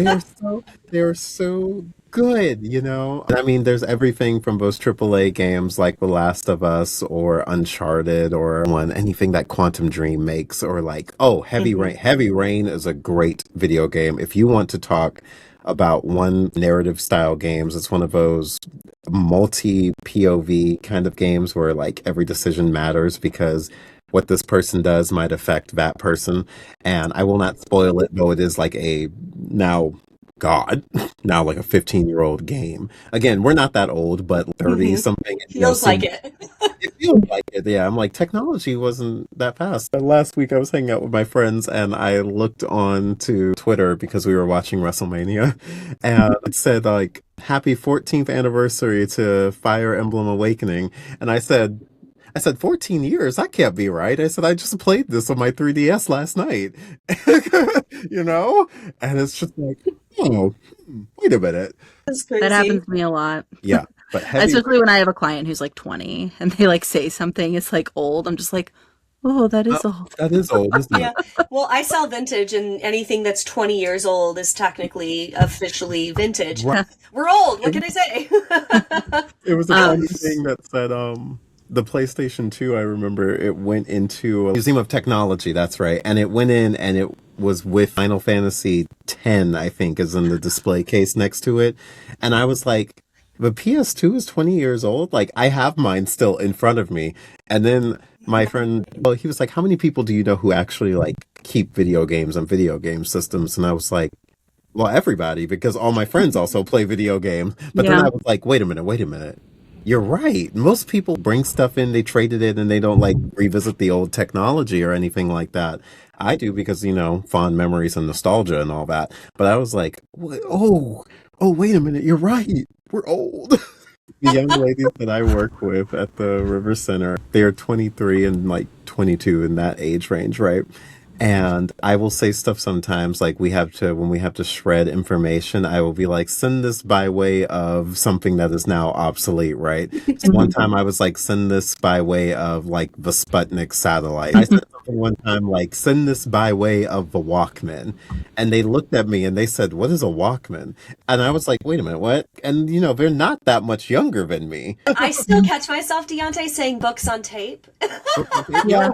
They're so good, you know. I mean, there's everything from those AAA games like The Last of Us or Uncharted or anything that Quantum Dream makes, or like, oh, Heavy Hmm. Rain. Heavy Rain is a great video game. If you want to talk about one narrative style games, it's one of those multi POV kind of games where like every decision matters because what this person does might affect that person. And I will not spoil it, though it is like a now God, now like a 15-year-old game. Again, we're not that old, but 30 Hmm. something, Feels like so it. it feels like it. Yeah, I'm like, technology wasn't that fast. Last week I was hanging out with my friends and I looked on to Twitter because we were watching WrestleMania and it said like, happy 14th anniversary to Fire Emblem Awakening. And I said 14 years? That can't be right. I said, I just played this on my 3DS last night. you know? And it's just like, oh, wait a minute. That's That happens crazy. to me a lot. Yeah, but Heavy Especially Rain, when I have a client who's like 20 and they like say something, it's like old. I'm just like, oh, that oh, is old. that is old, isn't it? Yeah. Well, I sell vintage, and anything that's 20 years old is technically officially vintage. Right. We're old. What can I say? It was a Um, funny thing that said, the PlayStation 2, I remember it went into a Museum of Technology, that's right. And it went in and it was with Final Fantasy 10, I think, is in the display case next to it. And I was like, the PS2 is 20 years old? Like, I have mine still in front of me. And then my friend, well, he was like, how many people do you know who actually like keep video games and video game systems? And I was like, well, everybody, because all my friends also play video games. But then yeah. I was like, wait a minute. You're right. Most people bring stuff in, they traded it, and they don't like revisit the old technology or anything like that. I do because, fond memories and nostalgia and all that. But I was like, oh, wait a minute. You're right. We're old. The young ladies that I work with at the River Center, they're 23 and like 22 in that age range, right? And I will say stuff sometimes like when we have to shred information, I will be like, send this by way of something that is now obsolete, right? So one time I was like, send this by way of like the Sputnik satellite. I said something one time like, send this by way of the Walkman. And they looked at me and they said, what is a Walkman? And I was like, wait a minute, what? And they're not that much younger than me. I still catch myself, Deontay, saying books on tape. Yeah.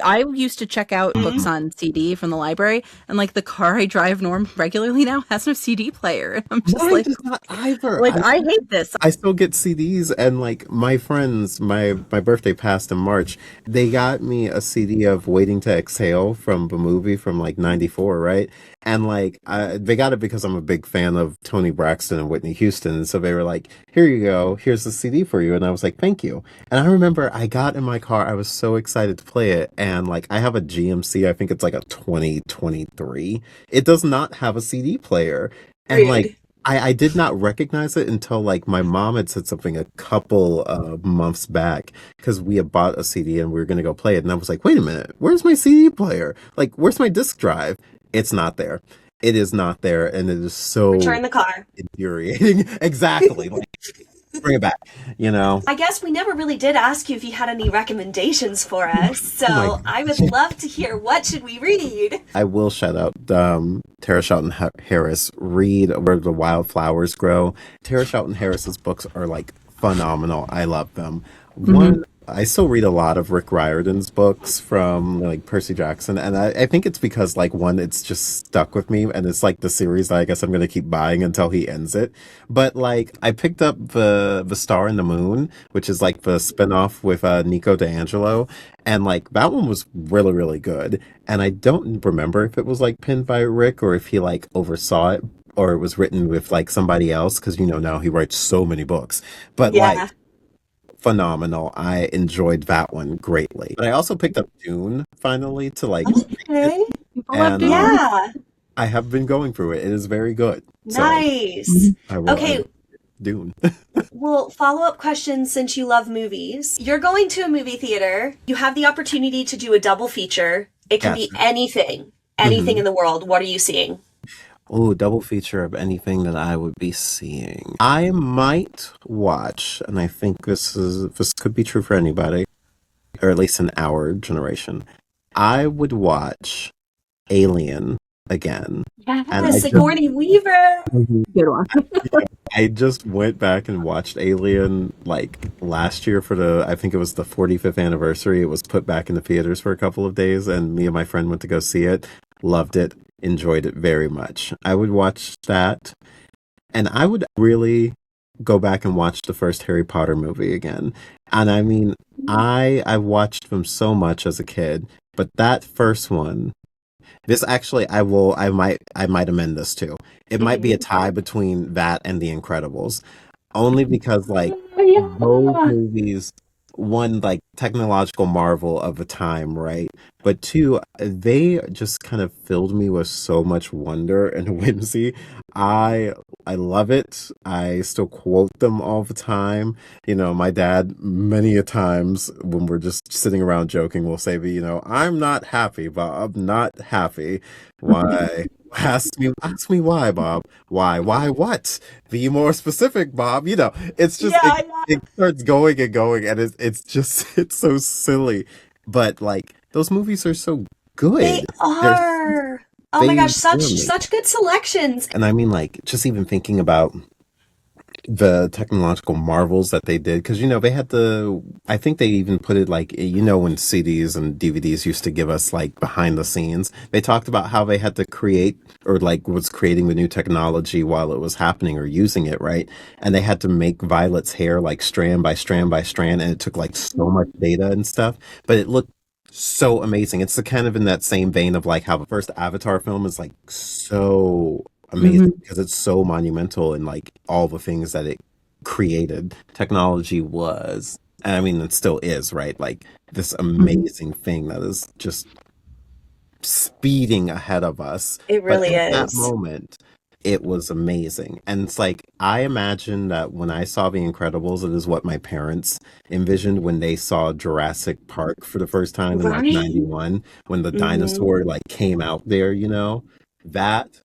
I used to check out books on CD from the library, and like the car I drive regularly now has no CD player. And I'm just Mine does not either. like I hate this. I still get CDs, and like my friends, my birthday passed in March. They got me a CD of Waiting to Exhale from the movie from like '94, right? And like they got it because I'm a big fan of Tony Braxton and Whitney Houston, and so they were like, "Here you go, here's the CD for you." And I was like, "Thank you." And I remember I got in my car, I was so excited to play it, and like I have a GMC, I think it's like a 2023. It does not have a CD player, and like Rude. I did not recognize it until like my mom had said something a couple of months back because we had bought a CD and we were going to go play it. And I was like, wait a minute, where's my CD player? Like, where's my disc drive? It's not there. It is not there. And it is so Return the car. infuriating. Exactly. Like, bring it back, you know? I guess we never really did ask you if you had any recommendations for us, Oh my so I would love to hear what should we read. I will shout out Tara Shelton Harris. Read Where the Wildflowers Grow. Tara Shelton Harris's books are like phenomenal. I love them. One, I still read a lot of Rick Riordan's books from like Percy Jackson, and I think it's because like one, it's just stuck with me, and it's like the series that I guess I'm gonna keep buying until he ends it. But like I picked up the Star and the Moon, which is like the spinoff with Nico D'Angelo, and like that one was really really good. And I don't remember if it was like penned by Rick or if he like oversaw it or it was written with like somebody else because now he writes so many books. But like Yeah. phenomenal. I enjoyed that one greatly. But I also picked up Dune finally to like Okay. People love and Dune. Yeah. I have been going through it. It is very good. So Nice. I will Okay. Dune. Well, follow-up question since you love movies. You're going to a movie theater. You have the opportunity to do a double feature. It can be Gotcha. anything Mhm. in the world. What are you seeing? Oh, double feature of anything that I would be seeing. I might watch, and I think this could be true for anybody, or at least in our generation. I would watch Alien again. And Yes, Sigourney Weaver. Good one. I just went back and watched Alien like last year for I think it was the 45th anniversary. It was put back in the theaters for a couple of days, and me and my friend went to go see it. Loved it, enjoyed it very much. I would watch that, and I would really go back and watch the first Harry Potter movie again. And I mean, I watched them so much as a kid, but that first one, this actually, I might amend this too. It might be a tie between that and The Incredibles, only because like those movies, one like technological marvel of the time, right? But two, they just kind of filled me with so much wonder and whimsy. I love it. I still quote them all the time. My dad, many a times when we're just sitting around joking, will say, I'm not happy, Bob, not happy. Why? Ask me why, Bob. Why what? Be more specific, Bob. It's just Yeah, it starts going and going, and it's just it's so silly. But like those movies are so they good. They're are. Oh my they gosh, such really, such good selections. and I mean like just even thinking about the technological marvels that they did, because they had I think they even put it like, when CDs and DVDs used to give us like behind the scenes, they talked about how they had to create, or like was creating the new technology while it was happening or using it, right? And they had to make Violet's hair like strand by strand by strand, and it took like so much data and stuff, but it looked so amazing. It's the kind of in that same vein of like how the first Avatar film is like so amazing because it's so monumental in like all the things that it created. Technology was, and I mean, it still is, right? Like this amazing thing that is just speeding ahead of us. It But really at that is. moment, it was amazing. And it's like, I imagine that when I saw The Incredibles, it is what my parents envisioned when they saw Jurassic Park for the first time in like Right? 91, when the Hmm. dinosaur like came out there, that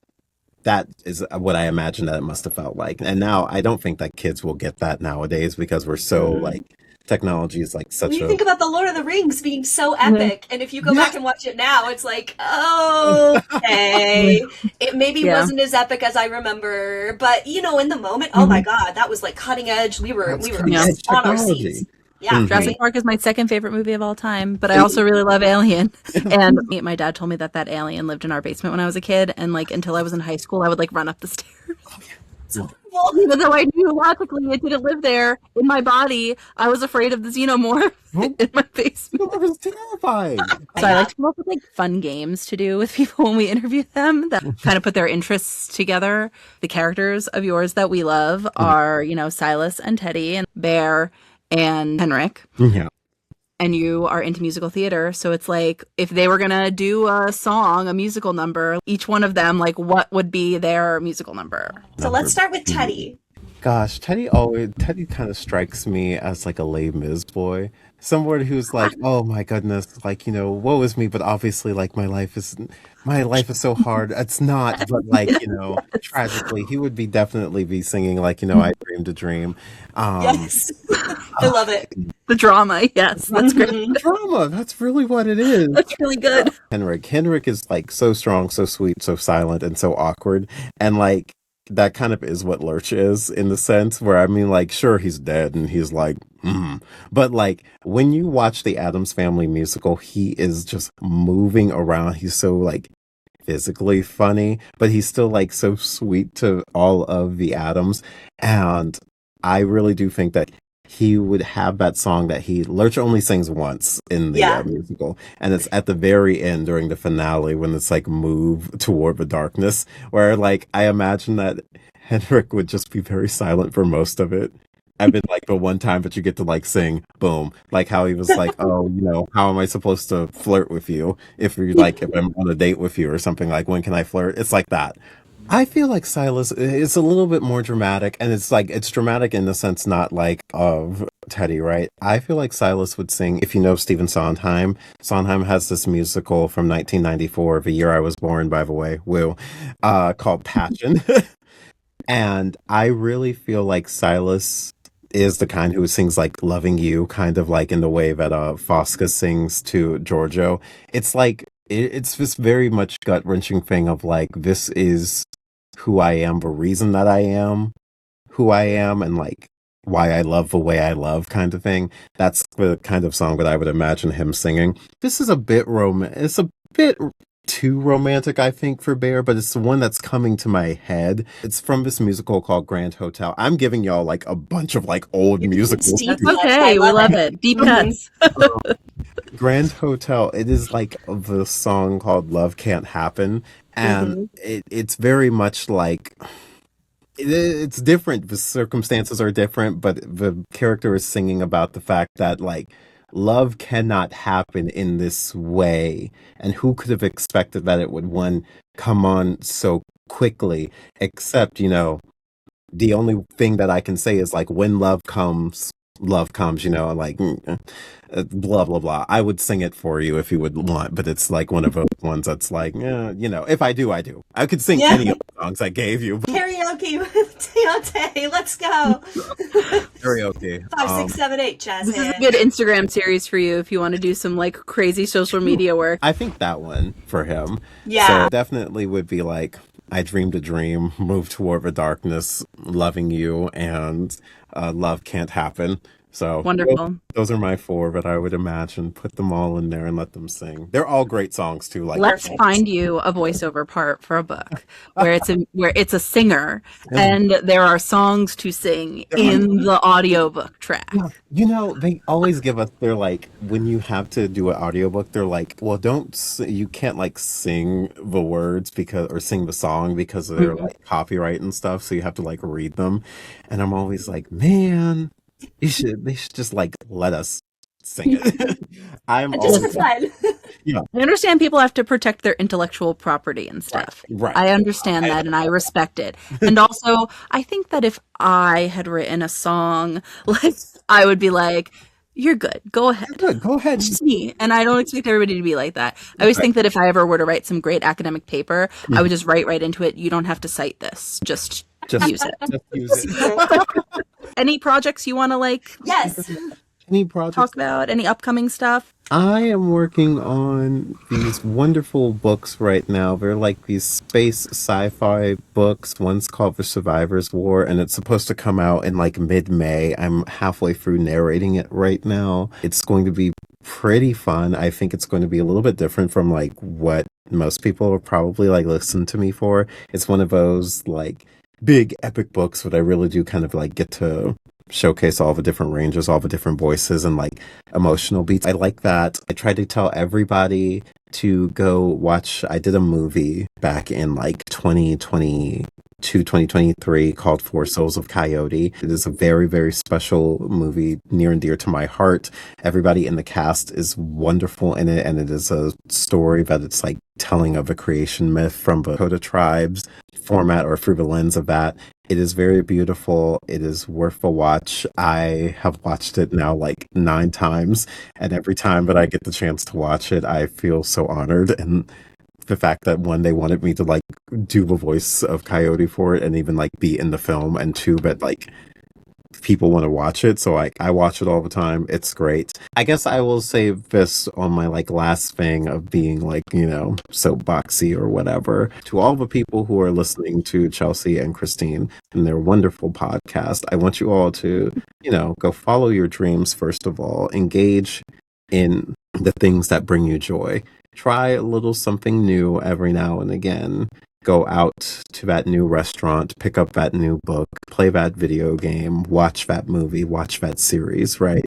that is what I imagine that it must have felt like. And now I don't think that kids will get that nowadays because we're so like technology is like When such you a think about the Lord of the Rings being so Yeah. epic, and if you go yeah. back and watch it now, it's like, okay, it maybe Yeah. wasn't as epic as I remember, but in the moment, oh my Mhm. God, that was like cutting edge. We were That's we were cutting Yeah. edge on our seats. technology. Yeah, Hmm. Jurassic right. Park is my second favorite movie of all time, but I also really love Alien. And my dad told me that alien lived in our basement when I was a kid, and like until I was in high school, I would like run up the stairs. Well, Even though I knew logically it didn't live there in my body, I was afraid of the xenomorph Oh, in my basement. that was terrifying. So I yeah. like to come up with like fun games to do with people when we interview them that kind of put their interests together. The characters of yours that we love are, Silas and Teddy and Bear and Henrik. Yeah. And you are into musical theater. So it's like if they were gonna do a song, a musical number, each one of them, like what would be their musical number? So let's start with Teddy. Gosh, Teddy kind of strikes me as like a Les Mis boy. Someone who's like, oh my goodness, like, woe is me, but obviously like my life is so hard. It's not, but like, tragically, he would be definitely be singing like, I dreamed a dream. Um Yes, I love it. The drama, yes, that's great. Mhm. Drama, that's really what it is. That's really good. Henrik is like so strong, so sweet, so silent, and so awkward. And like that kind of is what Lurch is in the sense where I mean, like, sure, he's dead and he's like, but like when you watch the Addams Family musical, he is just moving around. He's so like physically funny, but he's still like so sweet to all of the Addams. And I really do think that he would have that song that Lurch only sings once in the Yeah. musical, and it's at the very end during the finale when it's like move toward the darkness, where like I imagine that Henrik would just be very silent for most of it, I've been like the one time that you get to like sing, boom. Like how he was like, oh, how am I supposed to flirt with you if I'm on a date with you or something, like when can I flirt? It's like that. I feel like Silas is a little bit more dramatic, and it's dramatic in the sense not like of Teddy, right? I feel like Silas would sing, if you know Stephen Sondheim. Sondheim has this musical from 1994, the year I was born, by the way, woo, called Passion. And I really feel like Silas is the kind who sings like Loving You, kind of like in the way that Fosca sings to Giorgio. It's like it's this very much gut wrenching thing of like, this is who I am, the reason that I am who I am, and like why I love the way I love, kind of thing. That's the kind of song that I would imagine him singing. This is a bit it's a bit too romantic, I think, for Bear, but it's the one that's coming to my head. It's from this musical called Grand Hotel. I'm giving y'all like a bunch of like old musicals. deep That's okay. We love it. Deep cuts. Grand Hotel, it is like the song called Love Can't Happen. And it's very much like it's different. The circumstances are different, but the character is singing about the fact that like love cannot happen in this way. And who could have expected that it would one come on so quickly? Except, the only thing that I can say is like when love comes, like blah blah blah. I would sing it for you if you would want, but it's like one of those ones that's like, if I do, I do. I could sing any of the songs I gave you. Karaoke with Diontae. Let's go. Karaoke. 5, 6, 7, 8. Jazz This is a hands. good Instagram series for you if you want to do some like crazy social media work. I think that one for him. Yeah. So definitely would be like, I dreamed a dream, move toward the darkness, loving you, and love can't happen. So Wonderful. those are my 4 that I would imagine. Put them all in there and let them sing. They're all great songs too. Like Let's find you a voiceover part for a book where it's a singer and there are songs to sing in the audiobook track. They always give us, they're like, when you have to do an audiobook, they're like, well, you can't like sing the words or sing the song because they're like copyright and stuff. So you have to like read them. And I'm always like, man, they should just like let us sing it. I'm Just always for fun. I understand people have to protect their intellectual property and stuff. Right. I understand that and I respect it. And also, I think that if I had written a song, like I would be like, you're good. Go ahead. Good. Go ahead. It's just me. And I don't expect everybody to be like that. I always think that if I ever were to write some great academic paper, I would just write right into it. You don't have to cite this. Just use it. Just use it. Any projects you want to like Yes. Any projects? talk about? Any upcoming stuff? I am working on these wonderful books right now. They're like these space sci-fi books. One's called The Survivor's War, and it's supposed to come out in like mid-May. I'm halfway through narrating it right now. It's going to be pretty fun. I think it's going to be a little bit different from like what most people will probably like listen to me for. It's one of those like big epic books that I really do kind of like get to showcase all the different ranges, all the different voices and like emotional beats. I like that. I try to tell everybody to go watch. I did a movie back in like 2022, 2023 called Four Souls of Coyote. It is a very, very special movie, near and dear to my heart. Everybody in the cast is wonderful in it, and it is a story that it's like telling of a creation myth from the Dakota tribes format or through the lens of that. It is very beautiful. It is worth a watch. I have watched it now like 9 times, and every time that I get the chance to watch it, I feel so honored. And the fact that one, they wanted me to like do the voice of Coyote for it and even like be in the film, and 2, but like people want to watch it, so I watch it all the time. It's great. I guess I will save this on my like last thing of being like, soapboxy or whatever. To all the people who are listening to Chelsea and Christine and their wonderful podcast, I want you all to, go follow your dreams first of all. Engage in the things that bring you joy. Try a little something new every now and again. Go out to that new restaurant, pick up that new book, play that video game, watch that movie, watch that series, right?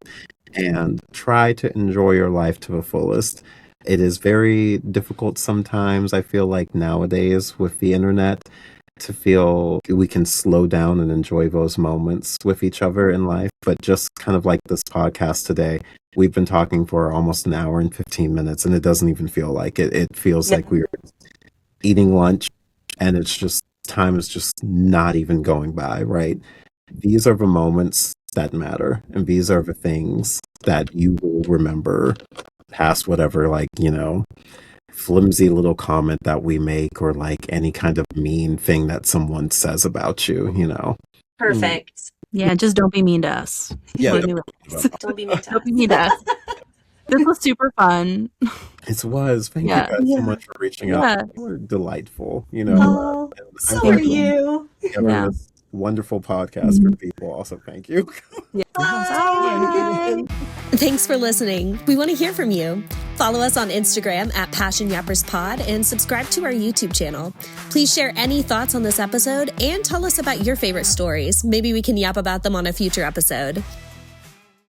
And try to enjoy your life to the fullest. It is very difficult sometimes, I feel like nowadays with the internet, to feel we can slow down and enjoy those moments with each other in life. But just kind of like this podcast today, we've been talking for almost an hour and 15 minutes, and it doesn't even feel like it. It feels like we were eating lunch, and it's just, time is just not even going by, right? These are the moments that matter, and these are the things that you will remember past whatever, like, flimsy little comment that we make, or like any kind of mean thing that someone says about you. Perfect. Yeah, just don't be mean to us. Yeah, Don't be mean to us. Don't be mean to us. This was super fun. it was. Thank you Yeah. guys so much for reaching Yeah. out. You were delightful, Oh, so I'm are you. having Yeah. this wonderful podcast for people. Also, thank you. Bye. Thanks for listening. We want to hear from you. Follow us on Instagram at Passion Yappers Pod and subscribe to our YouTube channel. Please share any thoughts on this episode and tell us about your favorite stories. Maybe we can yap about them on a future episode.